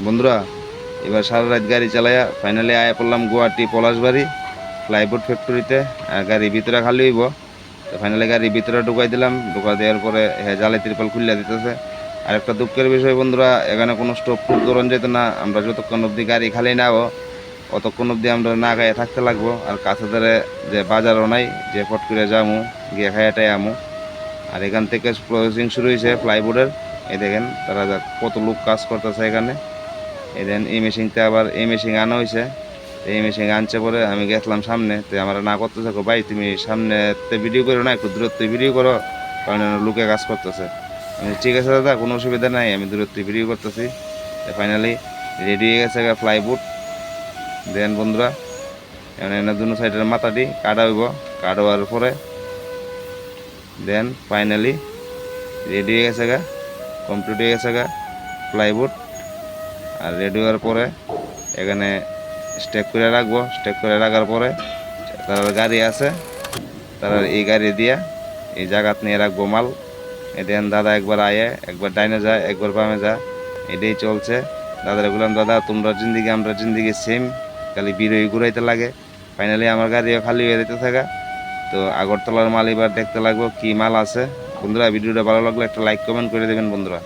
বন্ধুরা এবার সারা রাত গাড়ি চালাইয়া ফাইনালি আয়া পড়লাম গুয়াহাটি পলাশবাড়ি প্লাইবোর্ড ফ্যাক্টরিতে। গাড়ি ভিতরে খালি হইব, তো ফাইনালি গাড়ি ভিতরে ঢুকাই দিলাম। ঢুকা দেওয়ার পরে জালে তিরপাল খুলিয়া দিতেছে। আর একটা দুঃখের বিষয় বন্ধুরা, এখানে কোনো স্টোভ টুপ ধরন যেত না। আমরা যতক্ষণ অবধি গাড়ি খালি নাও অতক্ষণ অবধি আমরা না গায়ে থাকতে লাগবো। আর কাছে ধরে যে বাজারও নাই যে ফট করে যামু গিয়ে খাইয়াটাই আমু। আর এখান থেকে প্রসেসিং শুরু হয়েছে প্লাইবোর্ডের। এই দেখেন তারা কত লোক কাজ করতেছে এখানে। এই দেন এই মেশিনটা আবার এই মেশিন আনা হয়েছে। এই মেশিন আনছে পরে আমি গেছিলাম সামনে, তো আমার না করতে থাকো ভাই তুমি সামনেতে ভিডিও করো না, একটু দূরত্ব ভিডিও করো, কারণ লোকে কাজ করতেছে। আমি ঠিক আছে দাদা, কোনো অসুবিধা নাই, আমি দূরত্ব ভিডিও করতেছি। ফাইনালি রেডি হয়ে গেছে প্লাইবোর্ড। দেন বন্ধুরা এনে দুনো সাইডের মাথাটি কাটা হইব। কাটার পরে দেন ফাইনালি রেডি হয়ে গেছে কমপ্লিট হয়ে গেছে প্লাইবোর্ড। আর রেডি হওয়ার পরে এখানে স্টেক করে রাখবো। স্টেক করে রাখার পরে তার গাড়ি আছে, তারা এই গাড়ি দিয়া এই জায়গাত নিয়ে রাখবো মাল। এদিন দাদা একবার আয়ে একবার ডাইনে যায় একবার বামে যায়, এটাই চলছে। দাদারা বললাম দাদা তোমরা জিন্দিগি আমরা জিন্দিগি সেম, খালি বিরোহী ঘুরাইতে লাগে। ফাইনালি আমার গাড়িও খালি হয়ে যেতে থাকা। তো আগরতলার মাল এবার দেখতে লাগবো কি মাল আছে। বন্ধুরা ভিডিওটা ভালো লাগলে একটা লাইক কমেন্ট করে দেবেন বন্ধুরা।